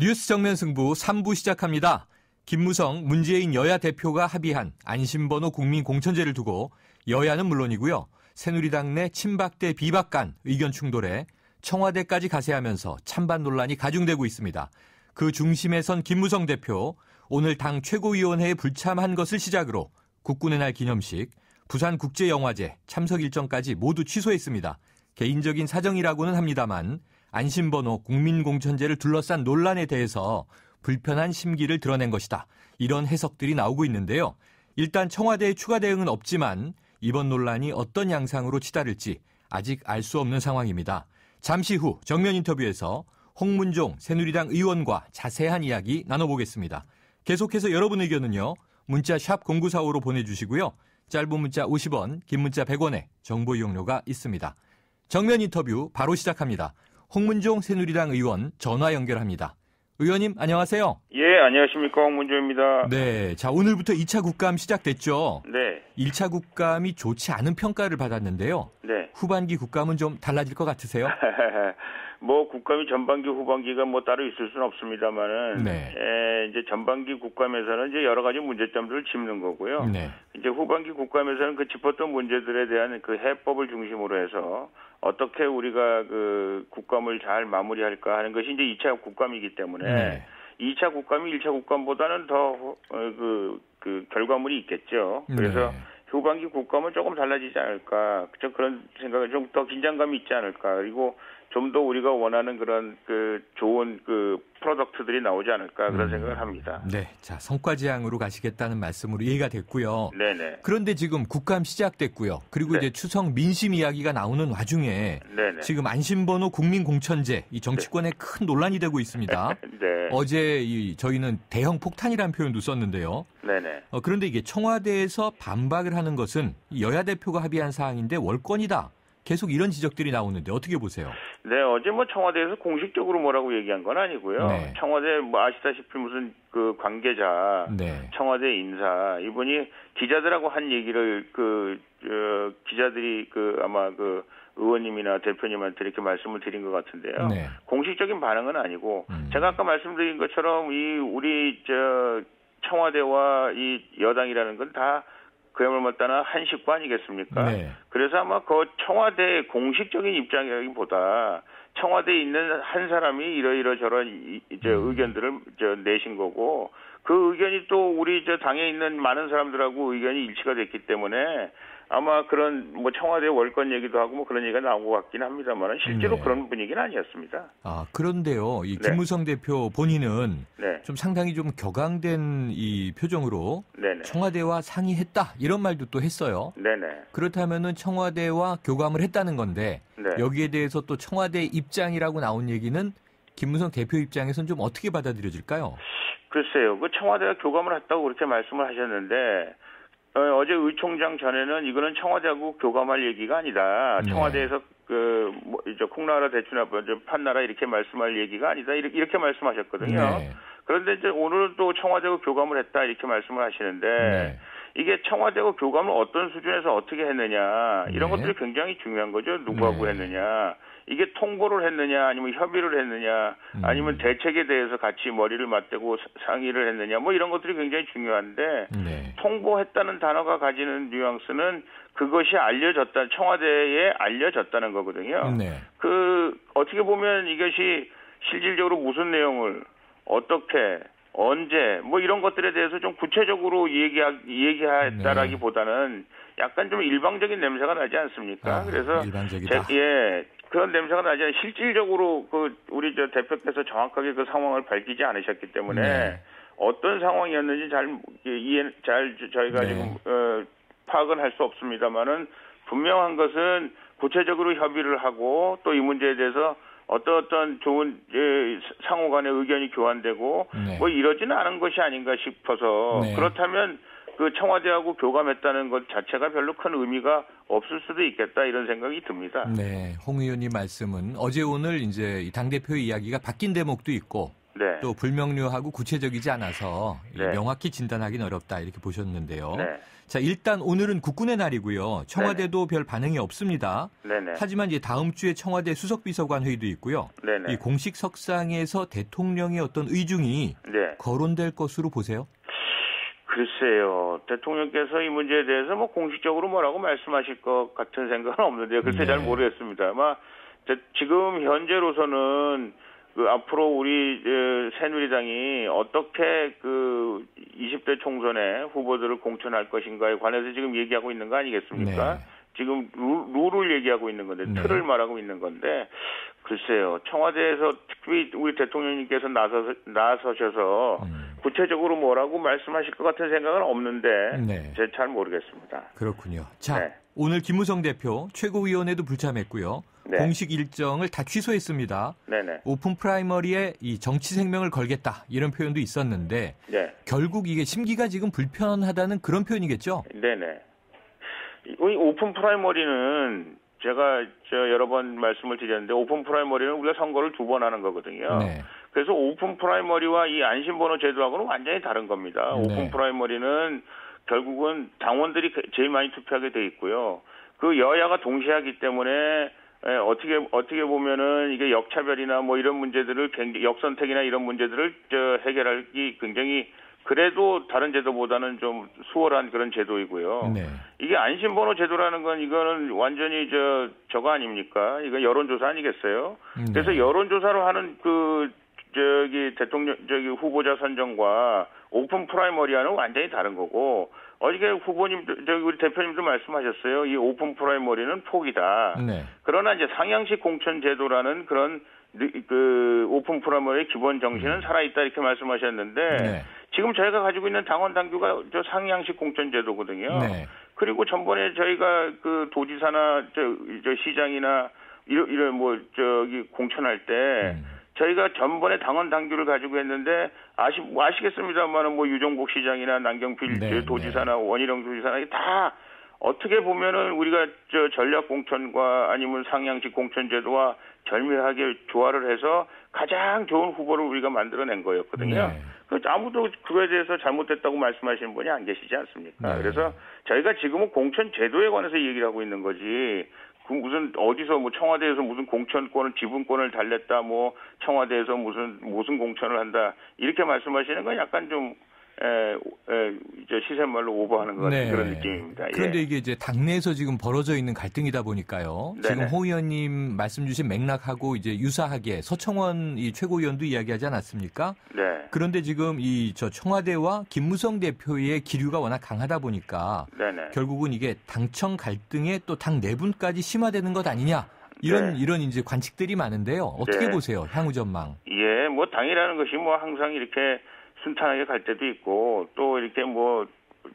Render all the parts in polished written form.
뉴스 정면 승부 3부 시작합니다. 김무성, 문재인 여야 대표가 합의한 안심번호 국민공천제를 두고 여야는 물론이고요. 새누리당 내 친박 대 비박 간 의견 충돌에 청와대까지 가세하면서 찬반 논란이 가중되고 있습니다. 그 중심에 선 김무성 대표, 오늘 당 최고위원회에 불참한 것을 시작으로 국군의 날 기념식, 부산국제영화제 참석 일정까지 모두 취소했습니다. 개인적인 사정이라고는 합니다만 안심번호 국민공천제를 둘러싼 논란에 대해서 불편한 심기를 드러낸 것이다. 이런 해석들이 나오고 있는데요. 일단 청와대의 추가 대응은 없지만 이번 논란이 어떤 양상으로 치달을지 아직 알 수 없는 상황입니다. 잠시 후 정면 인터뷰에서 홍문종 새누리당 의원과 자세한 이야기 나눠보겠습니다. 계속해서 여러분 의견은요. 문자 샵 0945로 보내주시고요. 짧은 문자 50원, 긴 문자 100원에 정보 이용료가 있습니다. 정면 인터뷰 바로 시작합니다. 홍문종 새누리당 의원 전화 연결합니다. 의원님 안녕하세요. 예, 안녕하십니까. 홍문종입니다. 네, 자 오늘부터 2차 국감 시작됐죠. 네. 1차 국감이 좋지 않은 평가를 받았는데요. 네. 후반기 국감은 좀 달라질 것 같으세요? 뭐 국감이 전반기 후반기가 뭐 따로 있을 수는 없습니다만은 네. 이제 전반기 국감에서는 이제 여러 가지 문제점들을 짚는 거고요. 네. 이제 후반기 국감에서는 그 짚었던 문제들에 대한 그 해법을 중심으로 해서 어떻게 우리가 그 국감을 잘 마무리할까 하는 것이 이제 2차 국감이기 때문에 네. 2차 국감이 1차 국감보다는 더 그 결과물이 있겠죠. 그래서 네. 후반기 국감은 조금 달라지지 않을까. 그런 생각을 좀 더 긴장감이 있지 않을까. 그리고 좀 더 우리가 원하는 그런 그 좋은 그 프로덕트들이 나오지 않을까 그런 생각을 합니다. 네, 자 성과지향으로 가시겠다는 말씀으로 이해가 됐고요. 네네. 그런데 지금 국감 시작됐고요. 그리고 네. 이제 추석 민심 이야기가 나오는 와중에 네네. 지금 안심번호 국민공천제 이 정치권에 큰 논란이 되고 있습니다. 네. 어제 저희는 대형 폭탄이라는 표현도 썼는데요. 네네. 그런데 이게 청와대에서 반박을 하는 것은 여야 대표가 합의한 사항인데 월권이다. 계속 이런 지적들이 나오는데 어떻게 보세요? 네, 어제 뭐 청와대에서 공식적으로 뭐라고 얘기한 건 아니고요. 네. 청와대 뭐 아시다시피 무슨 그 관계자, 네. 청와대 인사 이분이 기자들하고 한 얘기를 기자들이 아마 의원님이나 대표님한테 이렇게 말씀을 드린 것 같은데요. 네. 공식적인 반응은 아니고 제가 아까 말씀드린 것처럼 우리 청와대와 이 여당이라는 건 다 그야말로 따나 한 식구 아니겠습니까? 네. 그래서 아마 그 청와대의 공식적인 입장이라기보다 청와대에 있는 한 사람이 이러저런 의견들을 내신 거고 그 의견이 또 우리 당에 있는 많은 사람들하고 의견이 일치가 됐기 때문에 아마 그런 뭐 청와대 월권 얘기도 하고 뭐 그런 얘기가 나온 것 같긴 합니다만 실제로 네. 그런 분위기는 아니었습니다. 아, 그런데요. 이 김무성 대표 본인은 네. 좀 상당히 좀 격앙된 이 표정으로 네네. 청와대와 상의했다 이런 말도 또 했어요. 네네. 그렇다면은 청와대와 교감을 했다는 건데 네. 여기에 대해서 또 청와대 입장이라고 나온 얘기는 김무성 대표 입장에서는 좀 어떻게 받아들여질까요? 글쎄요. 그 청와대가 교감을 했다고 그렇게 말씀을 하셨는데 어제 의총장 전에는 이거는 청와대하고 교감할 얘기가 아니다. 네. 청와대에서 콩나라 대추나 판나라 이렇게 말씀할 얘기가 아니다. 이렇게 말씀하셨거든요. 네. 그런데 이제 오늘 또 청와대하고 교감을 했다 이렇게 말씀을 하시는데 네. 이게 청와대하고 교감을 어떤 수준에서 어떻게 했느냐 이런 네. 것들이 굉장히 중요한 거죠. 누구하고 네. 했느냐. 이게 통보를 했느냐 아니면 협의를 했느냐 아니면 대책에 대해서 같이 머리를 맞대고 상의를 했느냐 뭐 이런 것들이 굉장히 중요한데 네. 통보했다는 단어가 가지는 뉘앙스는 그것이 청와대에 알려졌다는 거거든요. 네. 어떻게 보면 이것이 실질적으로 무슨 내용을 어떻게 언제 뭐 이런 것들에 대해서 좀 구체적으로 얘기했다라기보다는 약간 좀 일방적인 냄새가 나지 않습니까? 그래서 일방적이다. 그런 냄새가 나지 않아요. 실질적으로 우리 대표께서 정확하게 그 상황을 밝히지 않으셨기 때문에 네. 어떤 상황이었는지 저희가 네. 지금 파악은 할 수 없습니다만은 분명한 것은 구체적으로 협의를 하고 또 이 문제에 대해서 어떤 좋은 상호 간의 의견이 교환되고 네. 뭐 이러지는 않은 것이 아닌가 싶어서 네. 그렇다면 그 청와대하고 교감했다는 것 자체가 별로 큰 의미가 없을 수도 있겠다 이런 생각이 듭니다. 네, 홍 의원님 말씀은 어제 오늘 이제 당대표의 이야기가 바뀐 대목도 있고 네. 또 불명료하고 구체적이지 않아서 네. 명확히 진단하기는 어렵다 이렇게 보셨는데요. 네. 자, 일단 오늘은 국군의 날이고요. 청와대도 별 반응이 없습니다. 네네. 하지만 이제 다음 주에 청와대 수석비서관 회의도 있고요. 네네. 이 공식 석상에서 대통령의 어떤 의중이 네. 거론될 것으로 보세요? 글쎄요. 대통령께서 이 문제에 대해서 뭐 공식적으로 뭐라고 말씀하실 것 같은 생각은 없는데요. 글쎄 네. 잘 모르겠습니다. 아마 지금 현재로서는 그 앞으로 우리 새누리당이 어떻게 그 20대 총선에 후보들을 공천할 것인가에 관해서 지금 얘기하고 있는 거 아니겠습니까? 네. 지금 룰을 얘기하고 있는 건데 네. 틀을 말하고 있는 건데 글쎄요. 청와대에서 특히 우리 대통령님께서 나서셔서 구체적으로 뭐라고 말씀하실 것 같은 생각은 없는데 네. 제가 잘 모르겠습니다. 그렇군요. 자, 네. 오늘 김무성 대표 최고위원회도 불참했고요. 네. 공식 일정을 다 취소했습니다. 네네. 오픈 프라이머리에 이 정치 생명을 걸겠다 이런 표현도 있었는데 네. 결국 이게 심기가 지금 불편하다는 그런 표현이겠죠? 네네. 이 오픈 프라이머리는 제가 여러 번 말씀을 드렸는데 오픈 프라이머리는 우리가 선거를 2번 하는 거거든요. 네. 그래서 오픈 프라이머리와 이 안심번호 제도하고는 완전히 다른 겁니다. 네. 오픈 프라이머리는 결국은 당원들이 제일 많이 투표하게 돼 있고요. 그 여야가 동시에 하기 때문에 어떻게 보면은 이게 역차별이나 뭐 이런 문제들을 역선택이나 이런 문제들을 해결하기 굉장히 그래도 다른 제도보다는 좀 수월한 그런 제도이고요. 네. 이게 안심번호 제도라는 건 이거는 완전히 저거 아닙니까? 이거 여론조사 아니겠어요? 네. 그래서 여론조사로 하는 대통령 후보자 선정과 오픈 프라이머리와는 완전히 다른 거고 어저께 후보님 우리 대표님도 말씀하셨어요. 이 오픈 프라이머리는 포기다. 네. 그러나 이제 상향식 공천 제도라는 그런 그 오픈 프라이머리의 기본 정신은 살아있다 이렇게 말씀하셨는데 네. 지금 저희가 가지고 있는 당원 당규가 상향식 공천 제도거든요. 네. 그리고 전번에 저희가 그 도지사나 시장이나 이런 공천할 때 저희가 전번에 당원 당규를 가지고 했는데 아시겠습니다만은 뭐 유정복 시장이나 남경필 네, 도지사나 원희룡 도지사나 다 어떻게 보면은 우리가 전략 공천과 아니면 상향식 공천 제도와 절묘하게 조화를 해서 가장 좋은 후보를 우리가 만들어낸 거였거든요. 네. 아무도 그거에 대해서 잘못됐다고 말씀하시는 분이 안 계시지 않습니까? 네. 그래서 저희가 지금은 공천 제도에 관해서 얘기를 하고 있는 거지. 그 무슨 어디서 뭐 청와대에서 무슨 공천권을 지분권을 달랬다 뭐 청와대에서 무슨 공천을 한다 이렇게 말씀하시는 건 약간 좀 시샘말로 오버하는 것 같은 네. 그런 느낌입니다. 그런데 예. 이게 이제 당내에서 지금 벌어져 있는 갈등이다 보니까요. 네네. 지금 호 의원님 말씀 주신 맥락하고 이제 유사하게 서청원 이 최고위원도 이야기하지 않았습니까? 네. 그런데 지금 청와대와 김무성 대표의 기류가 워낙 강하다 보니까 네네. 결국은 이게 당청 갈등에 또 당 내분까지 심화되는 것 아니냐 이런 이제 관측들이 많은데요. 어떻게 네. 보세요, 향후 전망? 예, 뭐 당이라는 것이 뭐 항상 이렇게 순탄하게 갈 때도 있고 또 이렇게 뭐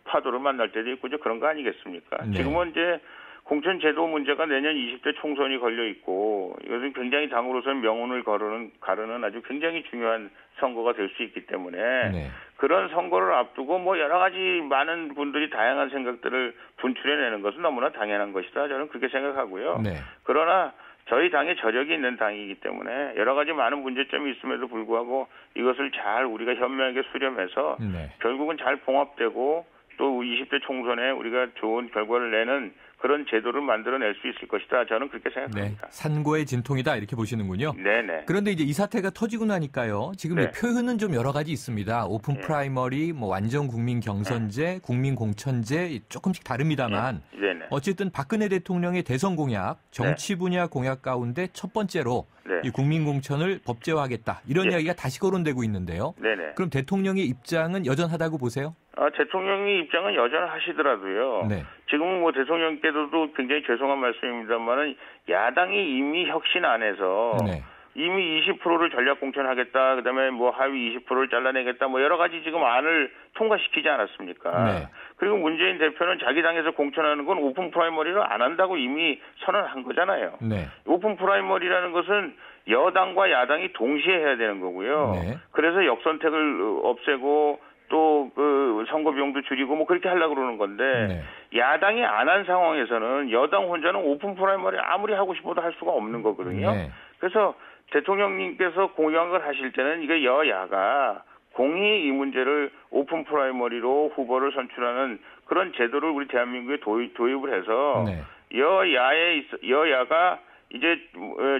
파도를 만날 때도 있고 그런 거 아니겠습니까? 네. 지금은 이제 공천 제도 문제가 내년 20대 총선이 걸려 있고 이것은 굉장히 당으로서는 명운을 가르는 아주 굉장히 중요한 선거가 될 수 있기 때문에 네. 그런 선거를 앞두고 뭐 여러 가지 많은 분들이 다양한 생각들을 분출해내는 것은 너무나 당연한 것이다. 저는 그렇게 생각하고요. 네. 그러나 저희 당에 저력이 있는 당이기 때문에 여러 가지 많은 문제점이 있음에도 불구하고 이것을 잘 우리가 현명하게 수렴해서 네. 결국은 잘 봉합되고 또 20대 총선에 우리가 좋은 결과를 내는 그런 제도를 만들어낼 수 있을 것이다. 저는 그렇게 네. 생각합니다. 산고의 진통이다 이렇게 보시는군요. 네네. 그런데 이제 이 사태가 터지고 나니까요. 지금 네. 표현은 좀 여러 가지 있습니다. 오픈 프라이머리, 뭐 완전 국민 경선제, 국민 공천제 조금씩 다릅니다만 네네. 어쨌든 박근혜 대통령의 대선 공약, 정치 분야 공약 가운데 첫 번째로 네. 이 국민 공천을 법제화하겠다 이런 네. 이야기가 다시 거론되고 있는데요. 네네. 그럼 대통령의 입장은 여전하다고 보세요? 대통령의 입장은 여전하시더라도요. 네. 지금은 뭐 대통령께서도 굉장히 죄송한 말씀입니다만은 야당이 이미 혁신 안에서 네. 이미 20%를 전략 공천하겠다. 그다음에 뭐 하위 20%를 잘라내겠다. 뭐 여러 가지 지금 안을 통과시키지 않았습니까? 네. 그리고 문재인 대표는 자기 당에서 공천하는 건 오픈 프라이머리를 안 한다고 이미 선언한 거잖아요. 네. 오픈 프라이머리라는 것은 여당과 야당이 동시에 해야 되는 거고요. 네. 그래서 역선택을 없애고 또 그 선거 비용도 줄이고 뭐 그렇게 하려고 그러는 건데 네. 야당이 안 한 상황에서는 여당 혼자는 오픈 프라이머리 아무리 하고 싶어도 할 수가 없는 거거든요. 네. 그래서 대통령님께서 공약을 하실 때는 이게 여야가 공히 이 문제를 오픈 프라이머리로 후보를 선출하는 그런 제도를 우리 대한민국에 도입을 해서 네. 여야가 이제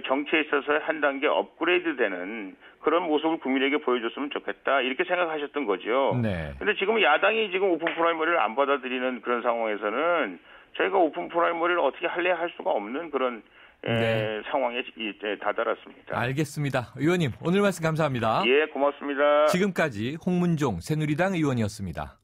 정치에 있어서 한 단계 업그레이드되는 그런 모습을 국민에게 보여줬으면 좋겠다 이렇게 생각하셨던 거죠. 네. 그런데 지금 야당이 지금 오픈 프라이머리를 안 받아들이는 그런 상황에서는 저희가 오픈 프라이머리를 어떻게 할 수가 없는 그런 네. 상황에 다다랐습니다. 알겠습니다. 의원님 오늘 말씀 감사합니다. 예, 고맙습니다. 지금까지 홍문종 새누리당 의원이었습니다.